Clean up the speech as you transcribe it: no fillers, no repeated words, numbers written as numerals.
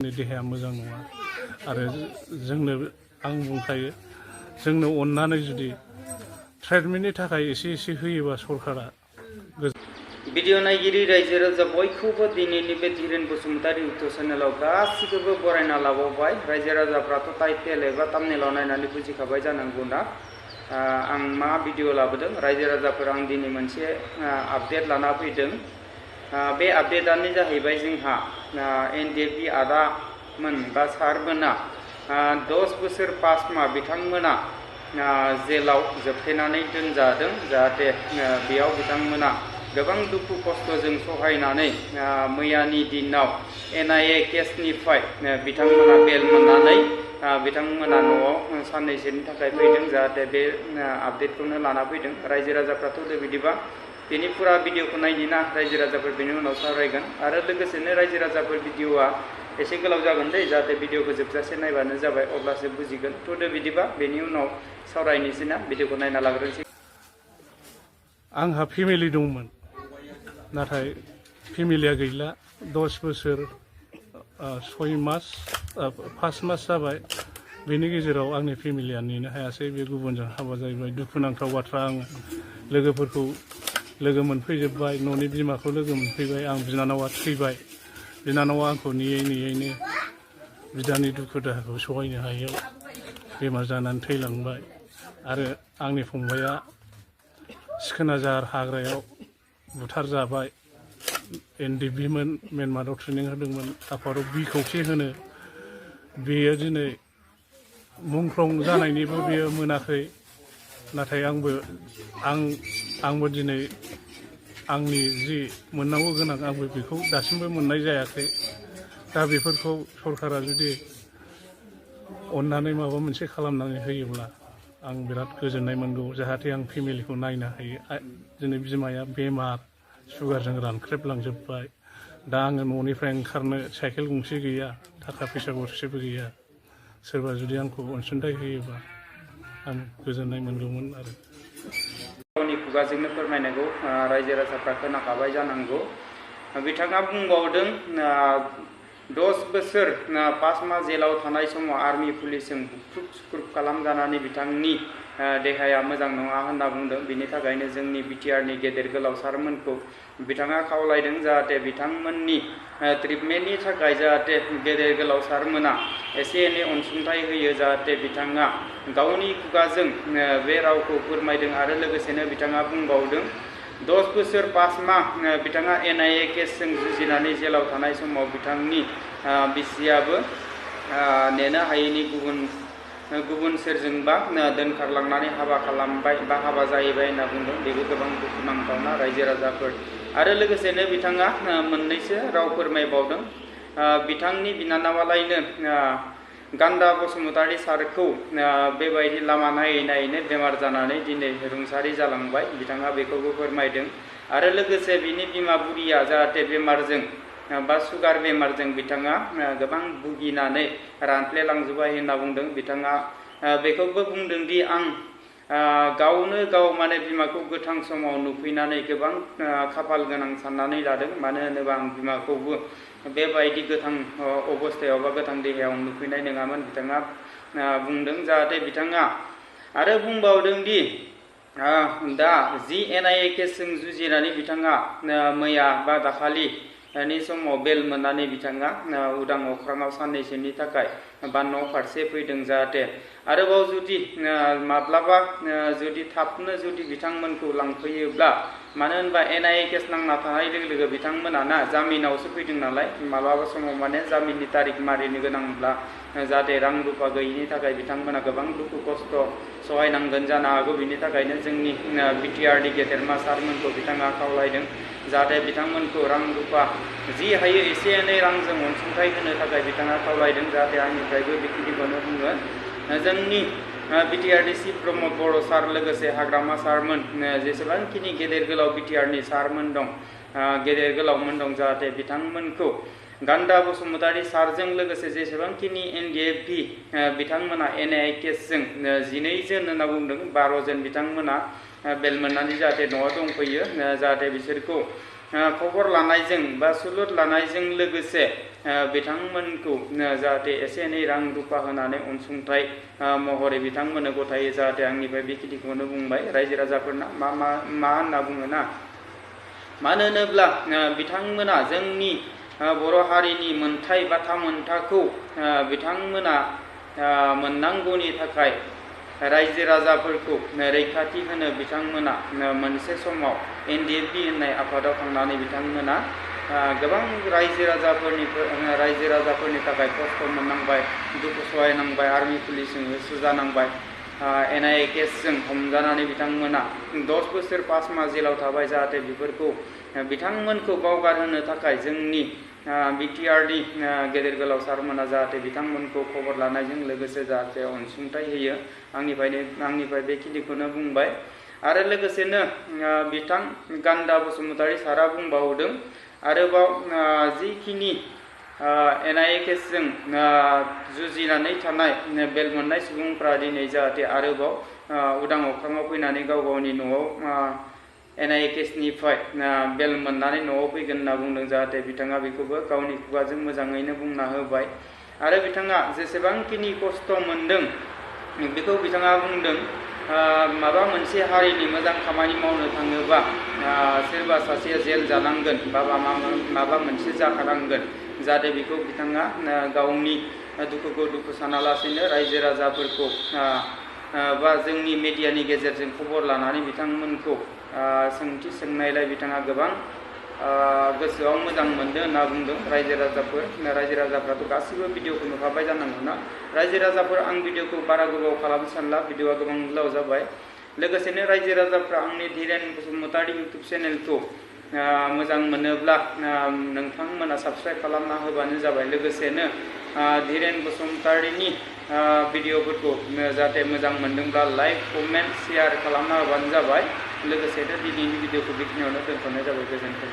देहाया मोजां नङा आरो जोंनो आं बुंखायो जोंनो अननानै जुदि ट्रिटमेन्टनि थाखाय एसे होयोबा सरकारा भिडिअ नायगिरि रायजो राजा बयखौबो दिनैनि बे धीरेन बसुमतारी इउटुब चेनेलाव गासिखौबो बरायना लाबावबाय। रायजो राजाफ्राथ' टाइटेल एबा थाम्बनेलाव नायनानै बुजिखाबाय जानांगौ ना आं मा भिडिअ लाबोदों। रायजो राजाफोर आं दिनै मोनसे आपडेट लाना फैदों। बे आपडेटआनो जाहैबाय जोंहा एनडिएफबि आदामोन बा सारमोना 10 बोसोर पास मा बिथांमोना जेलाव जोबथेनानै दोनजादों। जाहाथे बेयाव बिथांमोना गोबां दुखु खस्थ'जों सहायनानै मैयानि दिनाव एनआईए केसनिफ्राय बिथांमोना बेल मोननानै बिथांमोना न'आव साननैसोनि थाखाय फैदों। जाहाथे बे आपडेटखौनो लाना फैदों। रायजो राजाफ्राथ' बिदिबा बेनि फुरा भिडिअखौ नायनि ना रायजो राजाफोर बेनि उनाव सावरायगोन। आरो लोगोसेनो रायजो राजाफोर भिडिअआ एसे गोलाव जागोन दे, जाहाथे भिडिअखौ जोबजासे नायबानो जाबाय अब्लासो बुजिगोन। थ'दो बिदिबा बेनि उनाव सावरायनोसै ना, भिडिअखौ नायना लाग्रोनोसै। आंहा फेमिलि दंमोन नाथाय फेमिलिया गैला। 10 बोसोर 6 मास 5 मास जाबाय। बेनि गेजेराव आंनि फेमिलिया नेनो हायासै। बे गुबुनजों हाबा जाहैबाय। दुखुनांथाव बाथ्रा। आं लोगोफोरखौ लोगो मोनफैजोब्बाय। न'नि बिमाखौ लोगो मोनफैबाय। आं बिनानावा थैबाय। बिनानावा आंखौ नेयैनो बिदानि दुखु दाहाखौ सहायनो हायैयाव बेमार जानानै थैलांबाय। आरो आंनि फंबाया सिखोनाजार हाग्रायाव बुथारजाबाय। एनडिएफबि म्यानमाराव ट्रेनिं होदोंमोन। आफादाव बि खौसे होनो बेयो दिनै मुंख्लं जानायनिबो बेयो मोनाखै। नाथाय आंबो दिनै आंनि जि मोननांगौ गोनां आंबो बेखौ दासिमबो मोननाय जायाखै। दा बेफोरखौ सरकारा जुदि अननानै माबा मोनसे खालामनानै होयोब्ला आं बिराद गोजोननाय मोनगौ। जाहाथे आं फेमिलिखौ नायनो हायो। दिनै बिमाया बेमार, सुगारजों रानख्रेबलांजोब्बाय। दा आङो न'निफ्राय ओंखारनो साइकेल गंसे गैया, थाखा फैसा गरसेबो गैया। सोरबा जुदि आंखौ अनसुंथाइ होयोबा आं गोजोननाय मोनगौमोन। आरो गावनि खुगाजोंनो फोरमायनायखौ रायजो राजाफ्रा खोनाखाबाय जानांगौ। बिथाङा बुंबावदों 10 बोसोर 5 मास जेलाव थानाय समाव आर्मि पुलिसजों बुख्रुब सुख्रुब खालामजानानै बिथांनि देहाया मोजां नङा होनना बुंदों। बिनि थाखायनो जोंनि बिटिआरनि गेदेर गोलाव सारमोनखौ बिथाङा खावलायदों जाहाथे बिथांमोननि ट्रिटमेन्टनि थाखाय जाहाथे गेदेर गोलाव सारमोना एसे एनै अनसुंथाइ होयो। जाहाथे बिथाङा गावनि खुगाजों बे रावखौ फोरमायदों। आरो लोगोसेनो बिथाङा बुंबावदों 10 बोसोर 5 माह बिथाङा एनआईए केसजों जुजिनानै जेलाव थानाय समाव बिथांनि बिसियाबो नेनो हायैनि गुबुन सोरजोंबा दोनखारलांनानै हाबा खालामबाय बा हाबा जाहैबाय होनना बुंदों। बेबो गोबां दुखुनांथावना रायजो राजाफोर। आरो लोगोसेनो बिथाङा मोननैसो राव फोरमायबावदों। बिथांनि बिनानावालायनो गान्दा बसुमतारी सारखौ बेबायदि लामा नायैनो बेमार जानानै दिनै रुंसारि जालांबाय। बिथाङा बेखौबो फोरमायदों। आरो लोगोसे बिनि बिमा बुरिया जाहाथे बेमारजों बा सुगार बेमारजों बिथाङा गोबां भुगिनानै रानफ्लेलांजोब्बाय होनना बुंदों। बिथाङा बेखौबो बुंदों दि आं गावनो गाव माने बिमाखौ गोथां समाव नुफैनानै गोबां खाफाल गोनां साननानै लादों। मानो होनोबा आं बिमाखौबो बेबायदि गोथां अबस्थायाव बा गोथां देहायाव नुफैनाय नङामोन बिथाङा बुंदों। जाहाथे बिथाङा आरो बुंबावदों दि दा जि एनआईए केसजों जुजिनानै बिथाङा मैया बा दाखालिनि समाव बेल मोननानै बिथाङा उदां अख्राङाव साननैसोनि थाखाय बा न' फारसे फैदों। जाहाथे आरोबाव जुदि माब्लाबा जुदि थाबनो जुदि बिथांमोनखौ लांफैयोब्ला, मानो होनबा एनआईए केस नांना थानाय लोगो लोगो बिथांमोना जामिनावसो फैदों नालाय, माब्लाबा समाव माने जामिननि तारिख मारिनो गोनांब्ला जाहाथे रां रुफा गैयिनि थाखाय बिथांमोना गोबां दुखु खस्थ' सहायनांगोन जानो हागौ। बिनि थाखायनो जोंनि बिटिआरनि गेदेरमा सारमोनखौ बिथाङा खावलायदों जाहाथे बिथांमोनखौ रां रुफा जि हायो एसे एनै रांजों अनसुंथाइ होनो थाखाय बिथाङा खावलायदों। जाहाथे आंनिफ्रायबो बेखिनिखौनो बुङो। जोंनि बिटिआरनि चिफ प्रमद बर' सार लोगोसे हाग्रामा सारमोन जेसेबांखिनि गेदेर गोलाव बिटिआरनि सारमोन दं, गेदेर गोलावमोन दं, जाहाथे बिथांमोनखौ गान्दा बसुमतारी सारजों लोगोसे जेसेबांखिनि एनडिएफबि बिथांमोना एनआईए केसजों 12 जन होनना बुंदों, 12 जन बिथांमोना बेल मोननानै जाहाथे न'आव दंफैयो। जाहाथे बिसोरखौ खबर लानायजों बा सुलुद लानायजों लोगोसे बिथांमोनखौ जाहाथे एसे एनै रां रुफा होनानै अनसुंथाइ महरै बिथांमोननो गथायो जाहाथे आंनिफ्राय बेखिनिखौनो बुंबाय रायजो राजाफोरना मा होनना बुङोना मानो होनोब्ला बिथांमोना जोंनि बर' हारिनि मोनथाय बा थामोनथाखौ बिथांमोना मोननांगौनि थाखाय रायजो राजाफोरखौ रैखाथि होनो बिथांमोना मोनसे समाव NDFB होननाय आफादाव थांनानै बिथांमोना गोबां रायजो राजाफोरनि थाखाय खस्थ' मोननांबाय दुखु सहायनांबाय आर्मि पुलिसजों होसोजानांबाय NIA केसजों हमजानानै बिथांमोना 10 बोसोर 5 मास जेलाव थाबाय जाहाथे बेफोरखौ बिथांमोनखौ बावगारहोनो थाखाय जोंनि BTRनि गेदेर गोलाव सारमोना जाहाथे बिथांमोनखौ खबर लानायजों लोगोसे जाहाथे अनसुंथाइ होयो आंनिफ्राय बेखिनिखौनो बुंबाय आरो लोगोसेनो बिथां गान्दा बसुमतारी सारा बुंबावदों आरोबाव जिखिनि NIA केसजों जुजिनानै थानाय बेल मोननाय सुबुंफ्रा दिनै जाहाथे आरोबाव उदां अख्राङाव फैनानै गाव गावनि न'आव NIA केसनिफ्राय बेल मोननानै न'आव फैगोन होनना बुंदों जाहाथे बिथाङा बेखौबो गावनि खुगाजों मोजाङैनो बुंना होबाय आरो बिथाङा जेसेबांखिनि खस्थ' मोनदों बेखौ बिथाङा बुंदों माबा मोनसे हारिनि मोजां खामानि मावनो थाङोबा सोरबा सासेया जेल जानांगोन बा माबा मोनसे जाखानांगोन जाहाथे बेखौ बिथाङा गावनि दुखुखौ दुखु सानालासेनो रायजो राजाफोरखौ बा जोंनि मेडियानि गेजेरजों खबर लानानै बिथांमोनखौ सोंथि सोंनायलाय बिथाङा गोबां गोसोआव मोजां मोनदों होनना बुंदों रायजो राजाफ्राथ' गासिबो भिडिअखौ नुखाबाय जानांगौ ना रायजो राजाफोर आं भिडिअखौ बारा गोबाव खालामनो सानला भिडिअआ गोबां गोलाव जाबाय लोगोसेनो रायजो राजाफ्रा आंनि धीरेन बसुमतारी इउटुब चेनेलखौ मोजां मोनोब्ला नोंथांमोना साबस्क्राइब खालामना होबानो जाबाय लोगोसेनो धीरेन बसुमतारीनि भिडिअफोरखौ जाहाथे मोजां मोनदोंब्ला लाइक कमेन्ट शेयार खालामना होबानो जाबाय लोगोसेनो दिनैनि भिडिअखौ बेखिनियावनो दोनथ'नाय जाबाय गोजोन्थों।